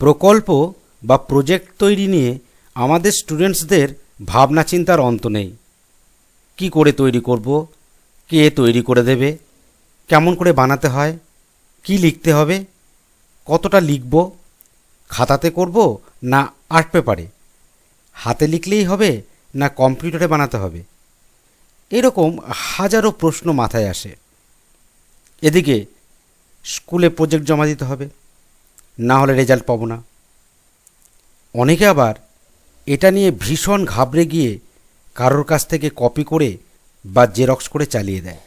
প্রকল্প বা প্রজেক্ট তৈরি নিয়ে আমাদের স্টুডেন্টসদের ভাবনা চিন্তার অন্ত নেই। কি করে তৈরি করব, কে তৈরি করে দেবে, কেমন করে বানাতে হয়, কি লিখতে হবে, কতটা লিখব, খাতাতে করব না আর্ট পেপারে, হাতে লিখলেই হবে না কম্পিউটারে বানাতে হবে, এরকম হাজারো প্রশ্ন মাথায় আসে। এদিকে স্কুলে প্রজেক্ট জমা দিতে হবে, না হলে রেজাল্ট পাবো না। অনেকে আবার এটা নিয়ে ভীষণ ঘাবড়ে গিয়ে কারোর কাছ থেকে কপি করে বা জেরক্স করে চালিয়ে দেয়।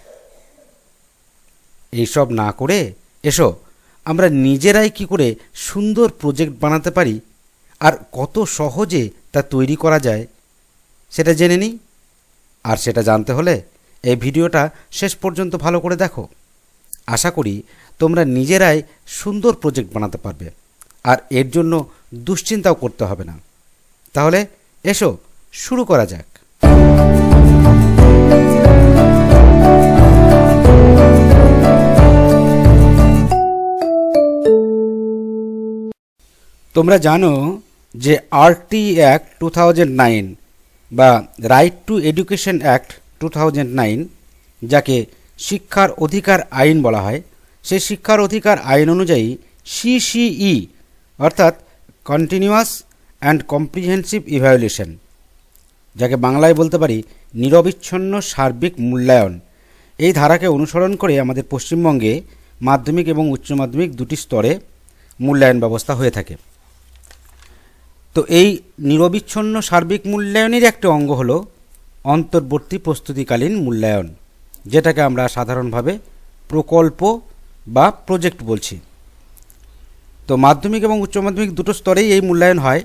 এইসব না করে এসো আমরা নিজেরাই কি করে সুন্দর প্রজেক্ট বানাতে পারি আর কত সহজে তা তৈরি করা যায় সেটা জেনে নিই। আর সেটা জানতে হলে এই ভিডিওটা শেষ পর্যন্ত ভালো করে দেখো। আশা করি তোমরা নিজেরাই সুন্দর প্রজেক্ট বানাতে পারবে আর এর জন্য দুশ্চিন্তাও করতে হবে না। তাহলে এসো শুরু করা যাক। তোমরা জানো যে আরটি অ্যাক্ট 2009 বা রাইট টু এডুকেশন অ্যাক্ট 2009, যাকে শিক্ষার অধিকার আইন বলা হয়, সেই শিক্ষার অধিকার আইন অনুযায়ী সিসিই অর্থাৎ কন্টিনিউয়াস অ্যান্ড কম্প্রিহেন্সিভ ইভ্যালুয়েশন, যাকে বাংলায় বলতে পারি নিরবিচ্ছিন্ন সার্বিক মূল্যায়ন, এই ধারাকে অনুসরণ করে আমাদের পশ্চিমবঙ্গে মাধ্যমিক এবং উচ্চ মাধ্যমিক দুটি স্তরে মূল্যায়ন ব্যবস্থা হয়ে থাকে। তো এই নিরবিচ্ছিন্ন সার্বিক মূল্যায়নের একটা অঙ্গ হলো অন্তর্বর্তী প্রস্তুতিকালীন মূল্যায়ন, যেটাকে আমরা সাধারণভাবে প্রকল্প বা প্রজেক্ট বলছি। তো মাধ্যমিক এবং উচ্চ মাধ্যমিক দুটো স্তরেই এই মূল্যায়ন হয়,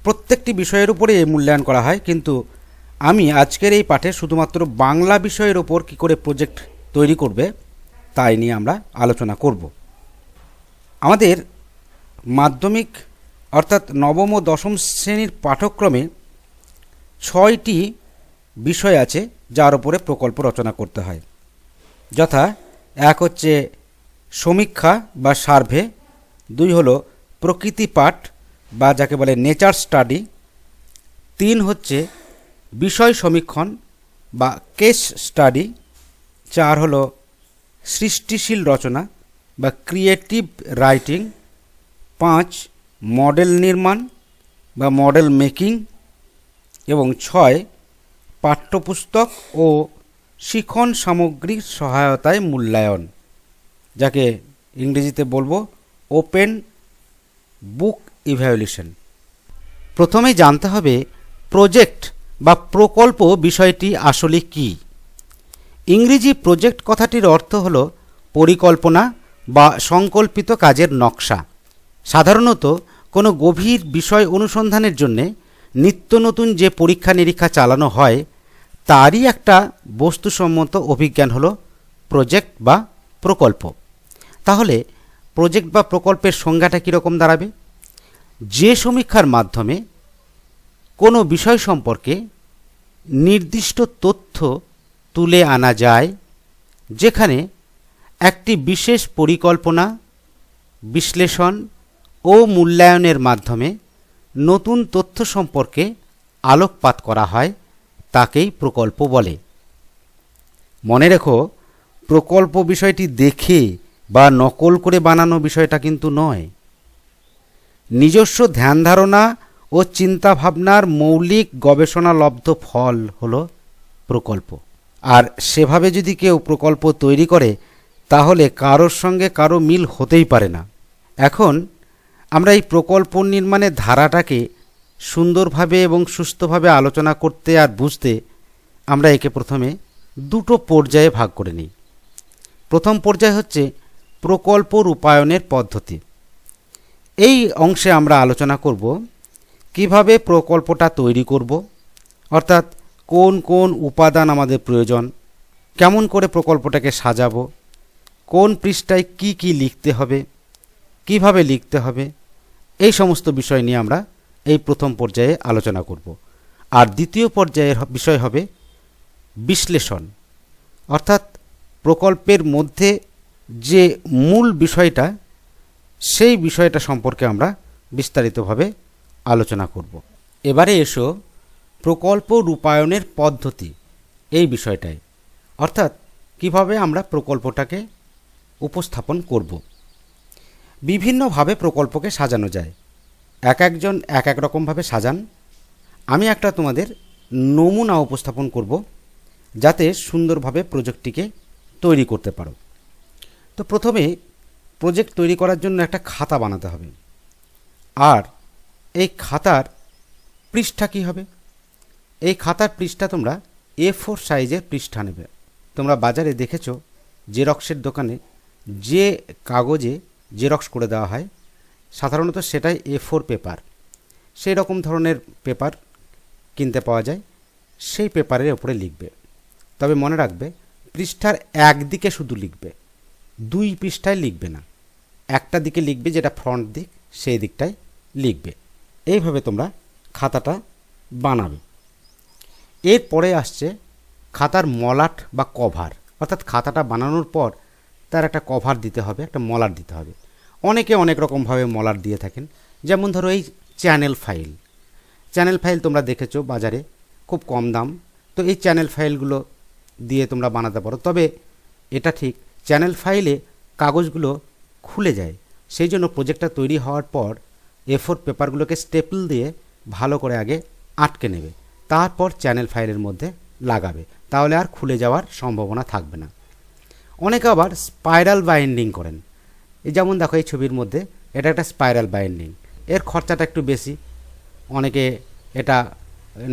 প্রত্যেকটি বিষয়ের উপরে এই মূল্যায়ন করা হয়। কিন্তু আমি আজকের এই পাঠে শুধুমাত্র বাংলা বিষয়ের ওপর কী করে প্রজেক্ট তৈরি করবে তাই নিয়ে আমরা আলোচনা করব। আমাদের মাধ্যমিক অর্থাৎ নবম ও দশম শ্রেণীর পাঠ্যক্রমে 6টি বিষয় আছে যার উপরে প্রকল্প রচনা করতে হয়। যথা 1 হচ্ছে সমীক্ষা বা সার্ভে, 2 হলো প্রকৃতি পাঠ বা যাকে বলে নেচার স্টাডি, 3 হচ্ছে বিষয় সমীক্ষণ বা কেস স্টাডি, 4 হলো সৃষ্টিশীল রচনা বা ক্রিয়েটিভ রাইটিং, 5 মডেল নির্মাণ বা মডেল মেকিং এবং 6 পাঠ্যপুস্তক ও শিখন সামগ্রীর সহায়তায় মূল্যায়ন, যাকে ইংরেজিতে বলবো ওপেন বুক ইভ্যালুয়েশন। প্রথমেই জানতে হবে প্রজেক্ট বা প্রকল্প বিষয়টি আসলে কি। ইংরেজি প্রজেক্ট কথাটির অর্থ হল পরিকল্পনা বা সংকল্পিত কাজের নকশা। সাধারণত কোনো গভীর বিষয় অনুসন্ধানের জন্যে নিত্য নতুন যে পরীক্ষা নিরীক্ষা চালানো হয় তারই একটা বস্তুসম্মত অভিজ্ঞান হলো প্রজেক্ট বা প্রকল্প। তাহলে প্রজেক্ট বা প্রকল্পের সংজ্ঞাটা কীরকম দাঁড়াবে? যে সমীক্ষার মাধ্যমে কোনো বিষয় সম্পর্কে নির্দিষ্ট তথ্য তুলে আনা যায়, যেখানে একটি বিশেষ পরিকল্পনা, বিশ্লেষণ ও মূল্যায়নের মাধ্যমে নতুন তথ্য সম্পর্কে আলোকপাত করা হয়, তাকেই প্রকল্প বলে। মনে রেখো, প্রকল্প বিষয়টি দেখে বা নকল করে বানানো বিষয়টা কিন্তু নয়। নিজস্ব ধ্যান ধারণা ও চিন্তাভাবনার মৌলিক গবেষণালব্ধ ফল হলো প্রকল্প। আর সেভাবে যদি কেউ প্রকল্প তৈরি করে তাহলে কারোর সঙ্গে কারো মিল হতেই পারে না। এখন আমরা এই প্রকল্প নির্মাণের ধারাটাকে সুন্দরভাবে এবং সুস্থভাবে আলোচনা করতে আর বুঝতে আমরা একে প্রথমে দুটো পর্যায়ে ভাগ করে নিই। প্রথম পর্যায় হচ্ছে প্রকল্প রূপায়ণের পদ্ধতি। এই অংশে আমরা আলোচনা করব কিভাবে প্রকল্পটা তৈরি করব, অর্থাৎ কোন কোন উপাদান আমাদের প্রয়োজন, কেমন করে প্রকল্পটাকে সাজাবো, কোন পৃষ্ঠায় কি কি লিখতে হবে, কিভাবে লিখতে হবে, এই সমস্ত বিষয় নিয়ে আমরা এই প্রথম পর্যায়ে আলোচনা করব। আর দ্বিতীয় পর্যায়ের বিষয় হবে বিশ্লেষণ, অর্থাৎ প্রকল্পের মধ্যে যে মূল বিষয়টা সেই বিষয়টা সম্পর্কে আমরা বিস্তারিতভাবে আলোচনা করব। এবারে এসো প্রকল্প রূপায়ণের পদ্ধতি এই বিষয়টায়, অর্থাৎ কিভাবে আমরা প্রকল্পটাকে উপস্থাপন করব। বিভিন্নভাবে প্রকল্পকে সাজানো যায়, এক একজন এক এক রকমভাবে সাজান। আমি একটা তোমাদের নমুনা উপস্থাপন করব যাতে সুন্দরভাবে প্রজেক্টটিকে তৈরি করতে পারো। তো প্রথমে প্রজেক্ট তৈরি করার জন্য একটা খাতা বানাতে হবে, আর এই খাতার পৃষ্ঠা কী হবে? এই খাতার পৃষ্ঠা তোমরা A4 সাইজের পৃষ্ঠা নেবে। তোমরা বাজারে দেখেছো জেরক্সের দোকানে যে কাগজে জেরক্স করে দেওয়া হয় সাধারণত সেটাই A4 পেপার, সেই রকম ধরনের পেপার কিনতে পাওয়া যায়। সেই পেপারের ওপরে লিখবে, তবে মনে রাখবে পৃষ্ঠার একদিকে শুধু লিখবে, দুই পৃষ্ঠায় লিখবে না। একটা দিকে লিখবে যেটা ফ্রন্ট দিক, সেই দিকটায় লিখবে। এইভাবে তোমরা খাতাটা বানাবে। এরপরে আসছে খাতার মলাট বা কভার, অর্থাৎ খাতাটা বানানোর পর তার একটা কভার দিতে হবে, একটা মলাট দিতে হবে। অনেকে অনেক রকমভাবে মলাট দিয়ে থাকেন, যেমন ধরো এই চ্যানেল ফাইল। চ্যানেল ফাইল তোমরা দেখেছো বাজারে খুব কম দাম, তো এই চ্যানেল ফাইলগুলো দিয়ে তোমরা বানাতে পারো। তবে এটা ঠিক, চ্যানেল ফাইলে কাগজগুলো খুলে যায়, সেই জন্য প্রজেক্টটা তৈরি হওয়ার পর A4 পেপারগুলোকে স্টেপল দিয়ে ভালো করে আগে আটকে নেবে, তারপর চ্যানেল ফাইলের মধ্যে লাগাবে, তাহলে আর খুলে যাওয়ার সম্ভাবনা থাকবে না। অনেকে আবার স্পাইরাল বাইন্ডিং করেন, এই যেমন দেখো এই ছবির মধ্যে এটা একটা স্পাইরাল বাইন্ডিং। এর খরচাটা একটু বেশি, অনেকে এটা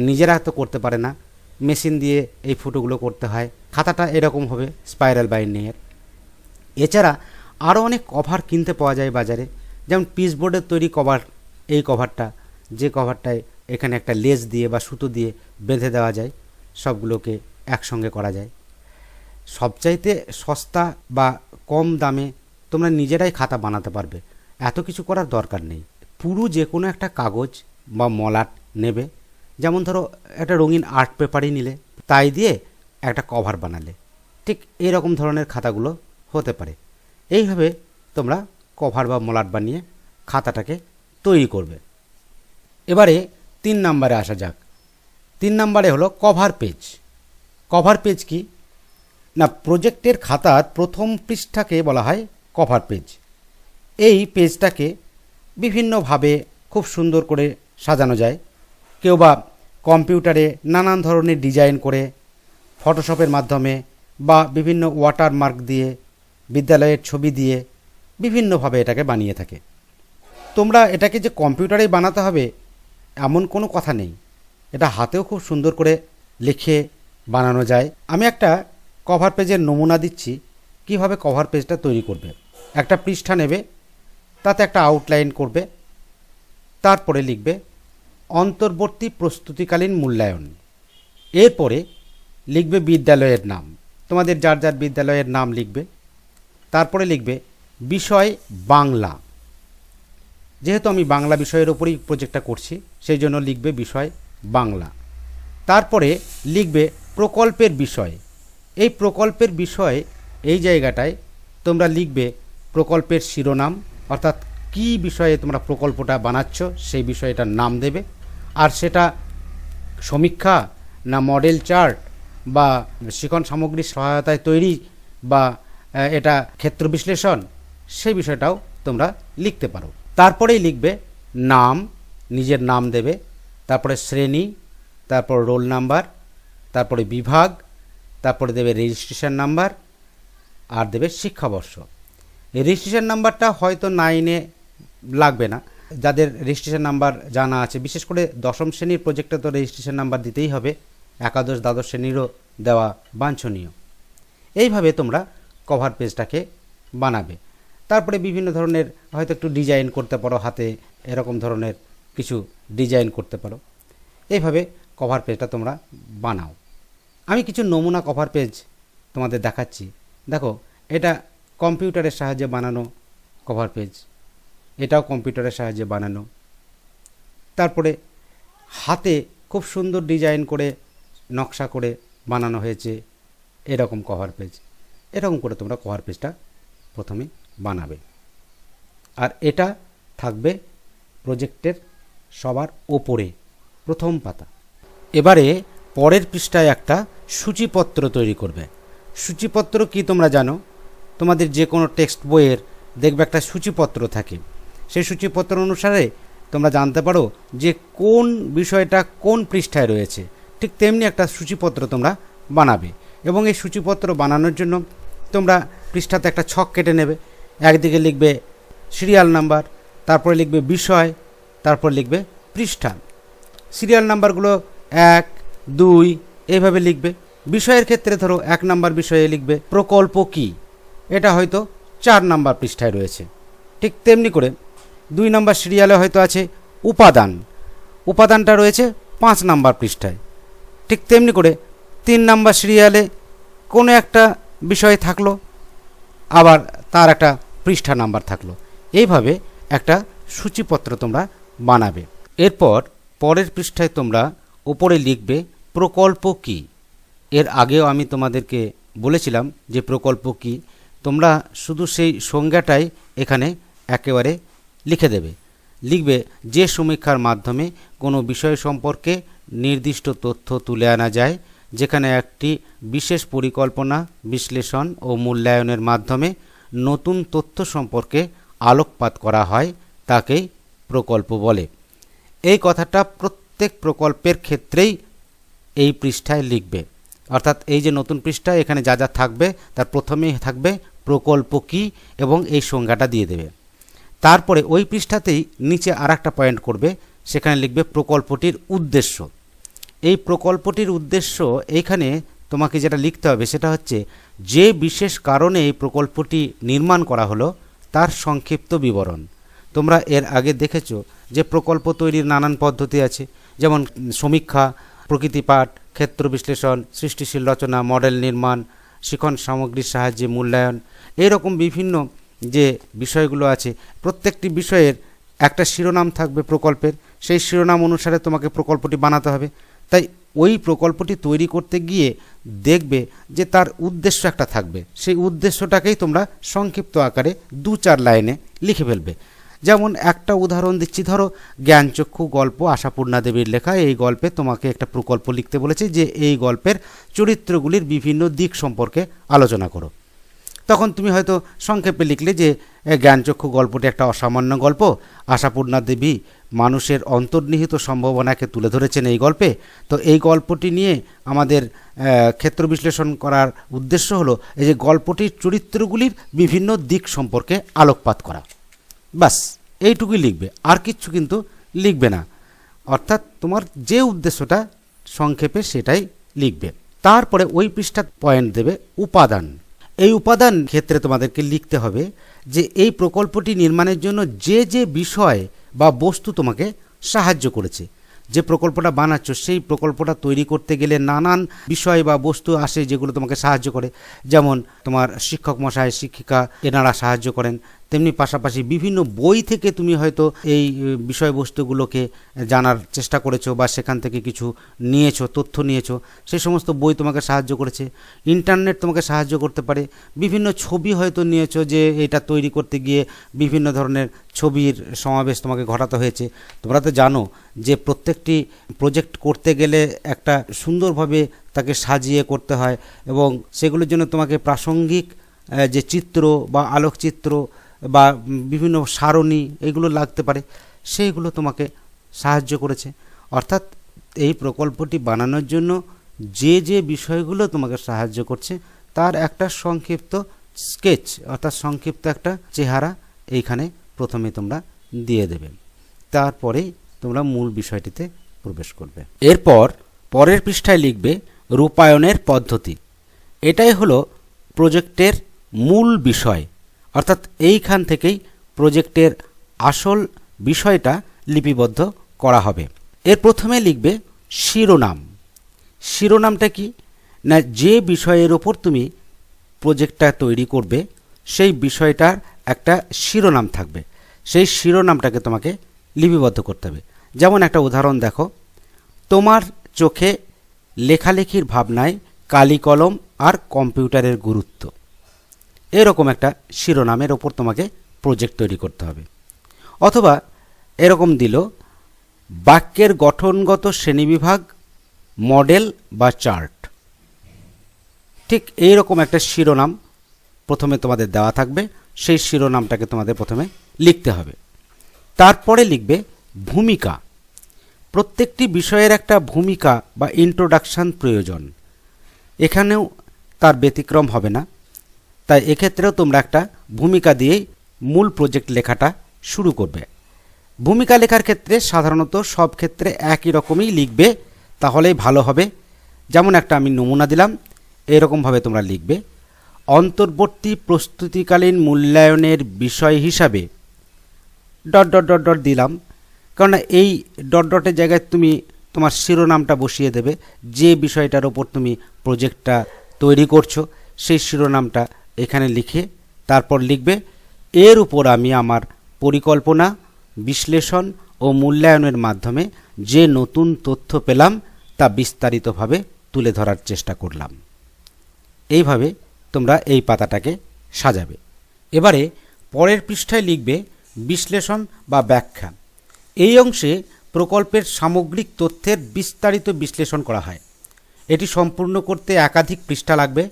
নিজেরা তো করতে পারে না, মেশিন দিয়ে এই ফুটোগুলো করতে হয়। খাতাটা এরকম হবে স্পাইরাল বাইন্ডিংয়ের। এছাড়া আরও অনেক কভার কিনতে পাওয়া যায় বাজারে, যেমন পিসবোর্ডের তৈরি কভার। এই কভারটা, যে কভারটায় এখানে একটা লেস দিয়ে বা সুতো দিয়ে বেঁধে দেওয়া যায়, সবগুলোকে একসঙ্গে করা যায়। সবচাইতে সস্তা বা কম দামে তোমরা নিজেরাই খাতা বানাতে পারবে, এত কিছু করার দরকার নেই। পুরো যে কোনো একটা কাগজ বা মলাট নেবে, যেমন ধরো একটা রঙিন আর্ট পেপারই নিলে, তাই দিয়ে একটা কভার বানালে, ঠিক এরকম ধরনের খাতাগুলো হতে পারে। এইভাবে তোমরা কভার বা মলাট বানিয়ে খাতাটাকে তৈরি করবে। এবারে 3 নম্বরে আসা যাক। 3 নম্বরে হলো কভার পেজ। কভার পেজ কি না, প্রজেক্টের খাতার প্রথম পৃষ্ঠাকে বলা হয় কভার পেজ। এই পেজটাকে বিভিন্নভাবে খুব সুন্দর করে সাজানো যায়। কেউ বা কম্পিউটারে নানান ধরনের ডিজাইন করে, ফটোশপের মাধ্যমে বা বিভিন্ন ওয়াটারমার্ক দিয়ে, বিদ্যালয়ের ছবি দিয়ে বিভিন্নভাবে এটাকে বানিয়ে থাকে। তোমরা এটাকে যে কম্পিউটারেই বানাতে হবে এমন কোনো কথা নেই, এটা হাতেও খুব সুন্দর করে লিখে বানানো যায়। আমি একটা কভার পেজের নমুনা দিচ্ছি কিভাবে কভার পেজটা তৈরি করবে। একটা পৃষ্ঠা নেবে, তাতে একটা আউটলাইন করবে, তারপরে লিখবে অন্তর্বর্তী প্রস্তুতিকালীন মূল্যায়ন। এরপরে লিখবে বিদ্যালয়ের নাম, তোমাদের যার যার বিদ্যালয়ের নাম লিখবে। তারপরে লিখবে বিষয় বাংলা, যেহেতু আমি বাংলা বিষয়ের ওপরেই প্রজেক্টটা করছি সেই জন্য লিখবে বিষয় বাংলা। তারপরে লিখবে প্রকল্পের বিষয়। এই প্রকল্পের বিষয় এই জায়গাটায় তোমরা লিখবে প্রকল্পের শিরোনাম, অর্থাৎ কী বিষয়ে তোমরা প্রকল্পটা বানাচ্ছ সেই বিষয়টার নাম দেবে। আর সেটা সমীক্ষা না মডেল চার্ট বা শিখন সামগ্রীর সহায়তায় তৈরি বা এটা ক্ষেত্র বিশ্লেষণ, সেই বিষয়টাও তোমরা লিখতে পারো। তারপরেই লিখবে নাম, নিজের নাম দেবে, তারপরে শ্রেণী, তারপর রোল নাম্বার, তারপরে বিভাগ, তারপরে দেবে রেজিস্ট্রেশন নাম্বার, আর দেবে শিক্ষাবর্ষ। এই রেজিস্ট্রেশন নাম্বারটা হয়তো 9-এ লাগবে না, যাদের রেজিস্ট্রেশন নাম্বার জানা আছে, বিশেষ করে 10ম শ্রেণীর প্রজেক্টে তো রেজিস্ট্রেশন নাম্বার দিতেই হবে, একাদশ দ্বাদশ শ্রেণীরও দেওয়া বাঞ্ছনীয়। এইভাবে তোমরা কভার পেজটাকে বানাবে। তারপরে বিভিন্ন ধরনের হয়তো একটু ডিজাইন করতে পারো, হাতে এরকম ধরনের কিছু ডিজাইন করতে পারো। এইভাবে কভার পেজটা তোমরা বানাও। আমি কিছু নমুনা কভার পেজ তোমাদের দেখাচ্ছি। দেখো, এটা কম্পিউটারের সাহায্যে বানানো কভার পেজ, এটাও কম্পিউটারের সাহায্যে বানানো। তারপরে হাতে খুব সুন্দর ডিজাইন করে নকশা করে বানানো হয়েছে এরকম কভার পেজ। এরকম করে তোমরা কভার পেজটা প্রথমে বানাবে। আর এটা থাকবে প্রজেক্টের সবার ওপরে, প্রথম পাতা। এবারে পরের পৃষ্ঠায় একটা সূচিপত্র তৈরি করবে। সূচিপত্র কি তোমরা জানো? তোমাদের যে কোনো টেক্সট বইয়ের দেখবে একটা সূচিপত্র থাকে। সেই সূচিপত্র অনুসারে তোমরা জানতে পারো যে কোন বিষয়টা কোন পৃষ্ঠায় রয়েছে। ঠিক তেমনি একটা সূচিপত্র তোমরা বানাবে, এবং এই সূচিপত্র বানানোর জন্য তোমরা পৃষ্ঠাতে একটা ছক কেটে নেবে। একদিকে লিখবে সিরিয়াল নাম্বার, তারপরে লিখবে বিষয়, তারপর লিখবে পৃষ্ঠা। সিরিয়াল নাম্বারগুলো 1, 2 এইভাবে লিখবে। বিষয়ের ক্ষেত্রে ধরো 1 নাম্বার বিষয়ে লিখবে প্রকল্প কি, এটা হয়তো 4 নাম্বার পৃষ্ঠায় রয়েছে। ঠিক তেমনি করে 2 নাম্বার সিরিয়ালে হয়তো আছে উপাদান, উপাদানটা রয়েছে 5 নাম্বার পৃষ্ঠায়। ঠিক তেমনি করে 3 নাম্বার সিরিয়ালে কোনো একটা বিষয় থাকলো, আবার তার একটা পৃষ্ঠা নাম্বার থাকলো। এইভাবে একটা সূচিপত্র তোমরা বানাবে। এরপর পরের পৃষ্ঠায় তোমরা ওপরে লিখবে প্রকল্প কি। এর আগেও আমি তোমাদেরকে বলেছিলাম যে প্রকল্প কি, তোমরা শুধু সেই সংজ্ঞাটাই এখানে একেবারে লিখে দেবে। লিখবে যে সমীক্ষার মাধ্যমে কোনো বিষয় সম্পর্কে নির্দিষ্ট তথ্য তুলে আনা যায়, যেখানে একটি বিশেষ পরিকল্পনা, বিশ্লেষণ ও মূল্যায়নের মাধ্যমে নতুন তথ্য সম্পর্কে আলোকপাত করা হয়, তাকেই প্রকল্প বলে। এই কথাটা প্রত্যেক প্রকল্পের ক্ষেত্রেই এই পৃষ্ঠায় লিখবে। অর্থাৎ এই যে নতুন পৃষ্ঠা, এখানে যা যা থাকবে তার প্রথমেই থাকবে প্রকল্প কি এবং এই সংজ্ঞাটা দিয়ে দেবে। তারপরে ওই পৃষ্ঠাতেই নিচে আর একটা পয়েন্ট করবে, সেখানে লিখবে প্রকল্পটির উদ্দেশ্য। এই প্রকল্পটির উদ্দেশ্য এইখানে তোমাকে যেটা লিখতে হবে সেটা হচ্ছে যে বিশেষ কারণে এই প্রকল্পটি নির্মাণ করা হলো তার সংক্ষিপ্ত বিবরণ। তোমরা এর আগে দেখেছো যে প্রকল্প তৈরির নানান পদ্ধতি আছে, যেমন সমীক্ষা, প্রকৃতিপাঠ, ক্ষেত্র বিশ্লেষণ, সৃষ্টিশীল রচনা, মডেল নির্মাণ, শিখন সামগ্রীর সাহায্যে মূল্যায়ন। এইরকম বিভিন্ন যে বিষয়গুলো আছে, প্রত্যেকটি বিষয়ের একটা শিরোনাম থাকবে প্রকল্পের। সেই শিরোনাম অনুসারে তোমাকে প্রকল্পটি বানাতে হবে। তাই ওই প্রকল্পটি তৈরি করতে গিয়ে দেখবে যে তার উদ্দেশ্য একটা থাকবে। সেই উদ্দেশ্যটাকেই তোমরা সংক্ষিপ্ত আকারে 2-4 লাইনে লিখে ফেলবে। যেমন একটা উদাহরণ দিচ্ছি, ধরো জ্ঞানচক্ষু গল্প আশাপূর্ণা দেবীর লেখা। এই গল্পে তোমাকে একটা প্রকল্প লিখতে বলেছে যে এই গল্পের চরিত্রগুলির বিভিন্ন দিক সম্পর্কে আলোচনা করো। তখন তুমি হয়তো সংক্ষেপে লিখলে যে জ্ঞানচক্ষু গল্পটি একটা অসামান্য গল্প, আশাপূর্ণা দেবী মানুষের অন্তর্নিহিত সম্ভাবনাকে তুলে ধরেছেন এই গল্পে। তো এই গল্পটি নিয়ে আমাদের ক্ষেত্র বিশ্লেষণ করার উদ্দেশ্য হলো এই যে গল্পটির চরিত্রগুলির বিভিন্ন দিক সম্পর্কে আলোকপাত করা। বাস এইটুকুই লিখবে, আর কিচ্ছু কিন্তু লিখবে না। অর্থাৎ তোমার যে উদ্দেশ্যটা সংক্ষেপে সেটাই লিখবে। তারপরে ওই পৃষ্ঠা পয়েন্ট দেবে উপাদান। এই উপাদান ক্ষেত্রে তোমাদেরকে লিখতে হবে যে এই প্রকল্পটি নির্মাণের জন্য যে যে বিষয় বা বস্তু তোমাকে সাহায্য করেছে। যে প্রকল্পটা বানাচ্ছ সেই প্রকল্পটা তৈরি করতে গেলে নানান বিষয় বা বস্তু আসে যেগুলো তোমাকে সাহায্য করে। যেমন তোমার শিক্ষক মশাই, শিক্ষিকা এনারা সাহায্য করেন। তেমনি পাশাপাশি বিভিন্ন বই থেকে তুমি হয়তো এই বিষয়বস্তুগুলোকে জানার চেষ্টা করেছো বা সেখান থেকে কিছু নিয়েছো, তথ্য নিয়েছো, সেই সমস্ত বই তোমাকে সাহায্য করেছে। ইন্টারনেট তোমাকে সাহায্য করতে পারে। বিভিন্ন ছবি হয়তো নিয়েছো, যে এটা তৈরি করতে গিয়ে বিভিন্ন ধরনের ছবির সমাবেশ তোমাকে ঘটাতে হয়েছে। তোমরা তো জানো যে প্রত্যেকটি প্রজেক্ট করতে গেলে একটা সুন্দরভাবে তাকে সাজিয়ে করতে হয়, এবং সেগুলোর জন্য তোমাকে প্রাসঙ্গিক যে চিত্র বা আলোকচিত্র বা বিভিন্ন সারণী এগুলো লাগতে পারে, সেইগুলো তোমাকে সাহায্য করেছে। অর্থাৎ এই প্রকল্পটি বানানোর জন্য যে যে বিষয়গুলো তোমাকে সাহায্য করছে তার একটা সংক্ষিপ্ত স্কেচ, অর্থাৎ সংক্ষিপ্ত একটা চেহারা এইখানে প্রথমে তোমরা দিয়ে দেবে। তারপরেই তোমরা মূল বিষয়টিতে প্রবেশ করবে। এরপর পরের পৃষ্ঠায় লিখবে রূপায়ণের পদ্ধতি। এটাই হলো প্রজেক্টের মূল বিষয়, অর্থাৎ এইখান থেকেই প্রজেক্টের আসল বিষয়টা লিপিবদ্ধ করা হবে। এর প্রথমে লিখবে শিরোনাম। শিরোনামটা কি না, যে বিষয়ের ওপর তুমি প্রজেক্টটা তৈরি করবে সেই বিষয়টার একটা শিরোনাম থাকবে। সেই শিরোনামটাকে তোমাকে লিপিবদ্ধ করতে হবে। যেমন একটা উদাহরণ দেখো, তোমার চোখে লেখালেখির ভাবনায় কালি কলম আর কম্পিউটারের গুরুত্ব। এরকম একটা শিরোনামের ওপর তোমাকে প্রজেক্ট তৈরি করতে হবে। অথবা এরকম দিল, বাক্যের গঠনগত শ্রেণীবিভাগ, মডেল বা চার্ট। ঠিক এইরকম একটা শিরোনাম প্রথমে তোমাদের দেওয়া থাকবে, সেই শিরোনামটাকে তোমাদের প্রথমে লিখতে হবে। তারপরে লিখবে ভূমিকা। প্রত্যেকটি বিষয়ের একটা ভূমিকা বা ইন্ট্রোডাকশান প্রয়োজন, এখানেও তার ব্যতিক্রম হবে না। তাই এক্ষেত্রেও তোমরা একটা ভূমিকা দিয়েই মূল প্রজেক্ট লেখাটা শুরু করবে। ভূমিকা লেখার ক্ষেত্রে সাধারণত সব ক্ষেত্রে একই রকমই লিখবে, তাহলেই ভালো হবে। যেমন একটা আমি নমুনা দিলাম, এরকমভাবে তোমরা লিখবে, অন্তর্বর্তী প্রস্তুতিকালীন মূল্যায়নের বিষয় হিসাবে ডট ডট ডট ডট দিলাম, কারণ এই ডট ডটের জায়গায় তুমি তোমার শিরোনামটা বসিয়ে দেবে। যে বিষয়টার ওপর তুমি প্রজেক্টটা তৈরি করছো সেই শিরোনামটা এখানে লিখে তারপর লিখবে, এর উপর আমি আমার পরিকল্পনা, বিশ্লেষণ ও মূল্যায়নের মাধ্যমে যে নতুন তথ্য পেলাম তা বিস্তারিতভাবে তুলে ধরার চেষ্টা করলাম। এইভাবে তোমরা এই পাতাটাকে সাজাবে। এবারে পরের পৃষ্ঠায় লিখবে বিশ্লেষণ বা ব্যাখ্যা। এই অংশে প্রকল্পের সামগ্রিক তথ্যের বিস্তারিত বিশ্লেষণ করা হয়। এটি সম্পূর্ণ করতে একাধিক পৃষ্ঠা লাগবে।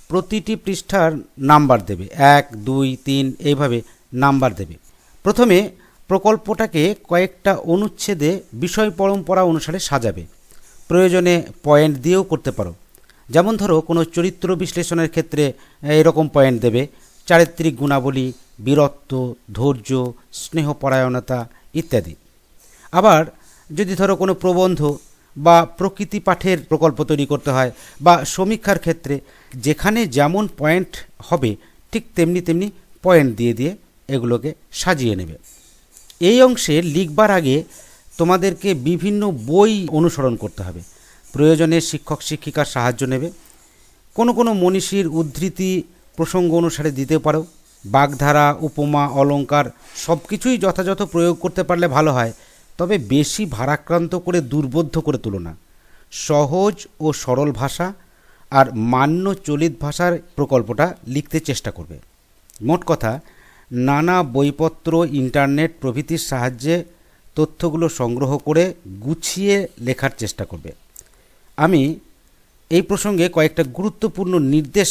প্রতিটি পৃষ্ঠার নাম্বার দেবে, 1, 2, 3 এইভাবে নাম্বার দেবে। প্রথমে প্রকল্পটাকে কয়েকটা অনুচ্ছেদে বিষয় পরম্পরা অনুসারে সাজাবে। প্রয়োজনে পয়েন্ট দিয়েও করতে পারো। যেমন ধরো কোনো চরিত্র বিশ্লেষণের ক্ষেত্রে এরকম পয়েন্ট দেবে, চারিত্রিক গুণাবলী, বীরত্ব, ধৈর্য, স্নেহপরায়ণতা ইত্যাদি। আবার যদি ধরো কোনো প্রবন্ধ বা প্রকৃতি পাঠের প্রকল্প তৈরি করতে হয় বা সমীক্ষার ক্ষেত্রে যেখানে যেমন পয়েন্ট হবে ঠিক তেমনি তেমনি পয়েন্ট দিয়ে দিয়ে এগুলোকে সাজিয়ে নেবে। এই অংশে লিখবার আগে তোমাদেরকে বিভিন্ন বই অনুসরণ করতে হবে। প্রয়োজনে শিক্ষক শিক্ষিকার সাহায্য নেবে। কোনো কোনো মনীষীর উদ্ধৃতি প্রসঙ্গ অনুসারে দিতে পারো। বাগধারা, উপমা, অলঙ্কার সব কিছুই যথাযথ প্রয়োগ করতে পারলে ভালো হয়, তবে বেশি ভারাক্রান্ত করে দুর্বোধ্য করে তুলো না। সহজ ও সরল ভাষা আর মান্য চলিত ভাষার প্রকল্পটা লিখতে চেষ্টা করবে। মোট কথা, নানা বইপত্র, ইন্টারনেট প্রভৃতির সাহায্যে তথ্যগুলো সংগ্রহ করে গুছিয়ে লেখার চেষ্টা করবে। আমি এই প্রসঙ্গে কয়েকটা গুরুত্বপূর্ণ নির্দেশ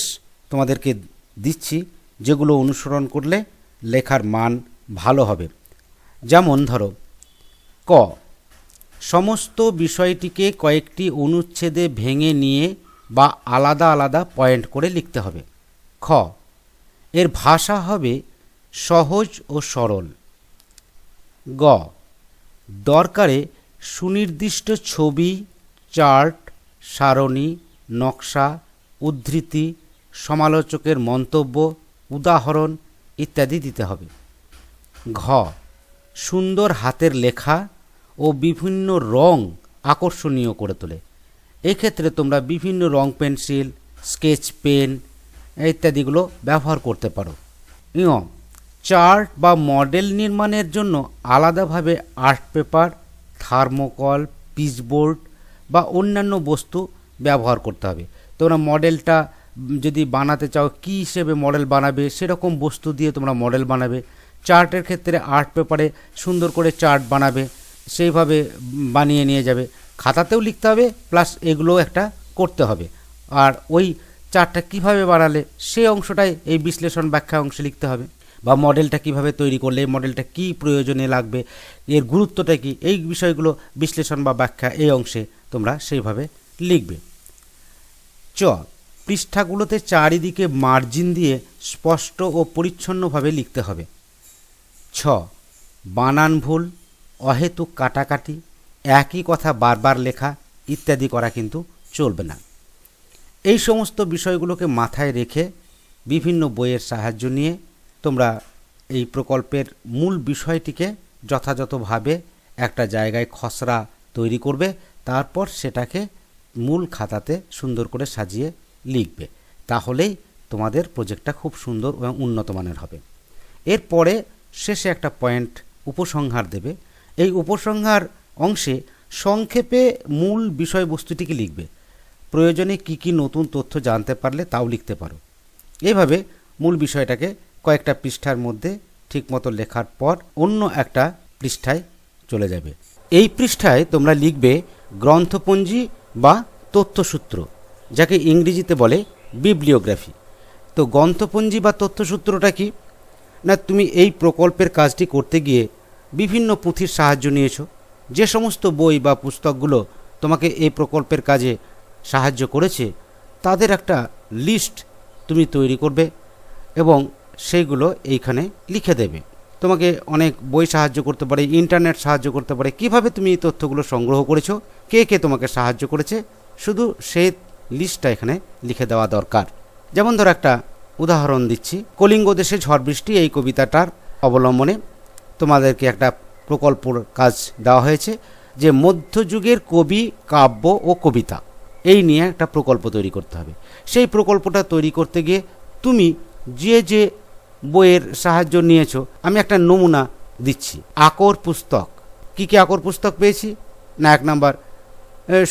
তোমাদেরকে দিচ্ছি, যেগুলো অনুসরণ করলে লেখার মান ভালো হবে। যেমন ধরো, ক, সমস্ত বিষয়টিকে কয়েকটি অনুচ্ছেদে ভেঙে নিয়ে বা আলাদা আলাদা পয়েন্ট করে লিখতে হবে। খ, এর ভাষা হবে সহজ ও সরল। গ, দরকারে সুনির্দিষ্ট ছবি, চার্ট, সারণী, নকশা, উদ্ধৃতি, সমালোচকের মন্তব্য, উদাহরণ ইত্যাদি দিতে হবে। ঘ, সুন্দর হাতের লেখা ও বিভিন্ন রং আকর্ষণীয় করে তোলে। এক্ষেত্রে তোমরা বিভিন্ন রং পেন্সিল, স্কেচ পেন ইত্যাদিগুলো ব্যবহার করতে পারো। চার্ট বা মডেল নির্মাণের জন্য আলাদাভাবে আর্ট পেপার, থার্মোকল, পিচবোর্ড বা অন্যান্য বস্তু ব্যবহার করতে হবে। তোমরা মডেলটা যদি বানাতে চাও, কী হিসেবে মডেল বানাবে সেরকম বস্তু দিয়ে তোমরা মডেল বানাবে। চার্টের ক্ষেত্রে আর্ট পেপারে সুন্দর করে চার্ট বানাবে, সেইভাবে বানিয়ে নিয়ে যাবে। খাতাতেও লিখতে হবে, প্লাস এগুলোও একটা করতে হবে। আর ওই চার্টটা কীভাবে বানালে সেই অংশটাই এই বিশ্লেষণ ব্যাখ্যা অংশে লিখতে হবে। বা মডেলটা কিভাবে তৈরি করলে এই মডেলটা কী প্রয়োজনে লাগবে, এর গুরুত্বটা কী, এই বিষয়গুলো বিশ্লেষণ বা ব্যাখ্যা এই অংশে তোমরা সেইভাবে লিখবে। চ, পৃষ্ঠাগুলোতে চারিদিকে মার্জিন দিয়ে স্পষ্ট ও পরিচ্ছন্নভাবে লিখতে হবে। ছ, বানান ভুল, অহেতুক কাটাকাটি, একই কথা বারবার লেখা ইত্যাদি করা কিন্তু চলবে না। এই সমস্ত বিষয়গুলোকে মাথায় রেখে বিভিন্ন বইয়ের সাহায্য নিয়ে তোমরা এই প্রকল্পের মূল বিষয়টিকে যথাযথভাবে একটা জায়গায় খসড়া তৈরি করবে। তারপর সেটাকে মূল খাতাতে সুন্দর করে সাজিয়ে লিখবে। তাহলেই তোমাদের প্রজেক্টটা খুব সুন্দর এবং উন্নত মানের হবে। এরপরে শেষে একটা পয়েন্ট উপসংহার দেবে। এই উপসংহার অংশে সংক্ষেপে মূল বিষয়বস্তুটিকে লিখবে। প্রয়োজনে কি কি নতুন তথ্য জানতে পারলে তাও লিখতে পারো। এইভাবে মূল বিষয়টাকে কয়েকটা পৃষ্ঠার মধ্যে ঠিকমতো লেখার পর অন্য একটা পৃষ্ঠায় চলে যাবে। এই পৃষ্ঠায় তোমরা লিখবে গ্রন্থপঞ্জি বা তথ্যসূত্র, যাকে ইংরেজিতে বলে বিবলিওগ্রাফি। তো গ্রন্থপঞ্জি বা তথ্যসূত্রটা কি না, তুমি এই প্রকল্পের কাজটি করতে গিয়ে বিভিন্ন পুঁথির সাহায্য নিয়েছো। যে সমস্ত বই বা পুস্তকগুলো তোমাকে এই প্রকল্পের কাজে সাহায্য করেছে তাদের একটা লিস্ট তুমি তৈরি করবে এবং সেইগুলো এইখানে লিখে দেবে। তোমাকে অনেক বই সাহায্য করতে পারে, ইন্টারনেট সাহায্য করতে পারে। কিভাবে তুমি এই তথ্যগুলো সংগ্রহ করেছো, কে কে তোমাকে সাহায্য করেছে, শুধু সেই লিস্টটা এখানে লিখে দেওয়া দরকার। যেমন ধরো একটা উদাহরণ দিচ্ছি, কলিঙ্গ দেশে ঝড় বৃষ্টি এই কবিতাটার অবলম্বনে তোমাদেরকে একটা প্রকল্পর কাজ দেওয়া হয়েছে যে মধ্যযুগের কবি, কাব্য ও কবিতা এই নিয়ে একটা প্রকল্প তৈরি করতে হবে। সেই প্রকল্পটা তৈরি করতে গিয়ে তুমি যে যে বইয়ের সাহায্য নিয়েছো, আমি একটা নমুনা দিচ্ছি। আকর পুস্তক, কী কী আকর পুস্তক পেয়েছি না, 1 নম্বর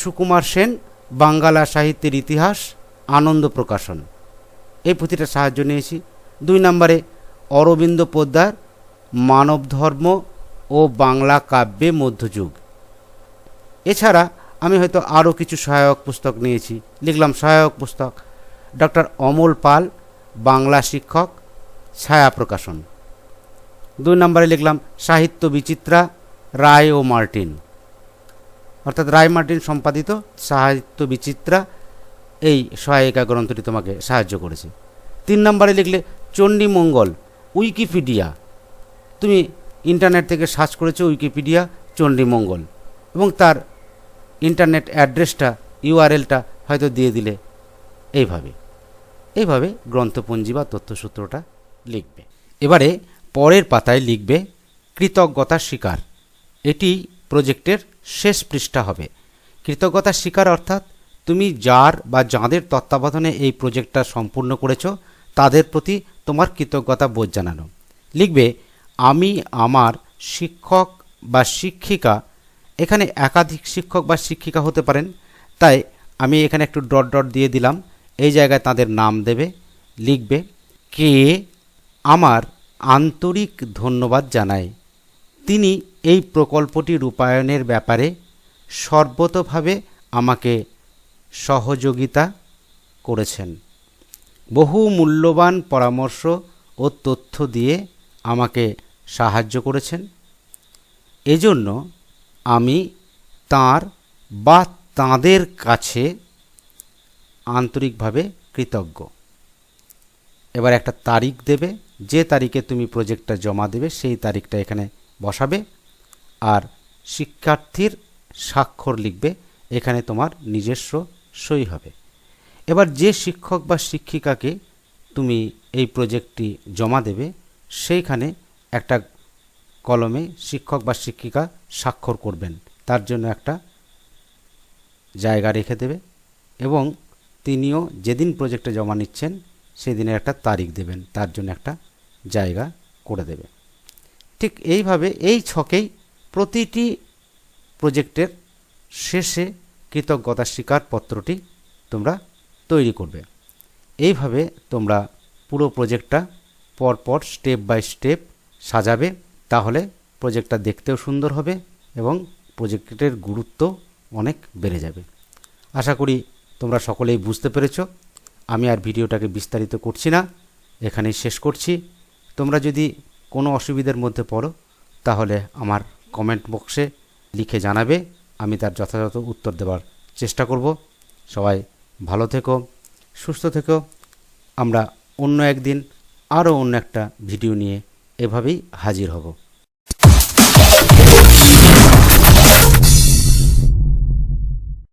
সুকুমার সেন বাঙ্গালা সাহিত্যের ইতিহাস, আনন্দ প্রকাশন, এই পুঁথিটার সাহায্য নিয়েছি। 2 নম্বরে অরবিন্দ পোদ্দার মানব ধর্ম ও বাংলা কাব্যে মধ্যযুগ। এছাড়া আমি হয়তো আরও কিছু সহায়ক পুস্তক নিয়েছি, লিখলাম সহায়ক পুস্তক ডক্টর অমল পাল বাংলা শিক্ষক, ছায়া প্রকাশন। 2 নম্বরে লিখলাম সাহিত্য বিচিত্রা রায় ও মার্টিন, অর্থাৎ রায় মার্টিন সম্পাদিত সাহিত্য বিচিত্রা এই সহায়িকা গ্রন্থটি তোমাকে সাহায্য করেছে। 3 নম্বরে লিখলে চণ্ডীমঙ্গল উইকিপিডিয়া, তুমি ইন্টারনেট থেকে সার্চ করেছো উইকিপিডিয়া চণ্ডীমঙ্গল এবং তার ইন্টারনেট অ্যাড্রেসটা ইউআরএলটা হয়তো দিয়ে দিলে। এইভাবে গ্রন্থপঞ্জি বা তথ্যসূত্রটা লিখবে। এবারে পরের পাতায় লিখবে কৃতজ্ঞতা স্বীকার। এটি প্রজেক্টের শেষ পৃষ্ঠা হবে। কৃতজ্ঞতা স্বীকার অর্থাৎ তুমি যার বা যাঁদের তত্ত্বাবধানে এই প্রজেক্টটা সম্পূর্ণ করেছো তাদের প্রতি তোমার কৃতজ্ঞতা বোধ জানানো। লিখবে আমি আমার শিক্ষক বা শিক্ষিকা, এখানে একাধিক শিক্ষক বা শিক্ষিকা হতে পারেন, তাই আমি এখানে একটু ডট ডট দিয়ে দিলাম। এই জায়গায় তাদের নাম দেবে, লিখবে কে আমার আন্তরিক ধন্যবাদ জানাই। তিনি এই প্রকল্পটি রূপায়ণের ব্যাপারে সর্বতোভাবে আমাকে সহযোগিতা করেছেন, বহু মূল্যবান পরামর্শ ও তথ্য দিয়ে আমাকে সাহায্য করেছেন। এজন্য আমি তাঁর বা তাঁদের কাছে আন্তরিকভাবে কৃতজ্ঞ। এবার একটা তারিখ দেবে, যে তারিখে তুমি প্রজেক্টটা জমা দেবে সেই তারিখটা এখানে বসাবে আর শিক্ষার্থীর স্বাক্ষর লিখবে, এখানে তোমার নিজস্ব সই হবে। এবার যে শিক্ষক বা শিক্ষিকাকে তুমি এই প্রজেক্টটি জমা দেবে সেইখানে একটা কলমে শিক্ষক বা শিক্ষিকা স্বাক্ষর করবেন, তার জন্য একটা জায়গা রেখে দেবে এবং তিনিও যেদিন প্রজেক্টে জমা নিচ্ছেন সেদিনের একটা তারিখ দেবেন, তার জন্য একটা জায়গা করে দেবে। ঠিক এইভাবে এই ছকেই প্রতিটি প্রজেক্টের শেষে কৃতজ্ঞতা স্বীকার পত্রটি তোমরা তৈরি করবে। এইভাবে তোমরা পুরো প্রজেক্টটা পরপর স্টেপ বাই স্টেপ সাজাবে, তাহলে প্রজেক্টটা দেখতেও সুন্দর হবে এবং প্রজেক্টের গুরুত্ব অনেক বেড়ে যাবে। আশা করি তোমরা সকলেই বুঝতে পেরেছ। আমি আর ভিডিওটাকে বিস্তারিত করছি না, এখানেই শেষ করছি। তোমরা যদি কোনো অসুবিধার মধ্যে পড়ো তাহলে আমার কমেন্ট বক্সে লিখে জানাবে, আমি তার যথাযথ উত্তর দেওয়ার চেষ্টা করব। সবাই ভালো থেকো, সুস্থ থেকো। আমরা অন্য একদিন আরও অন্য একটা ভিডিও নিয়ে এভাবেই হাজির হব।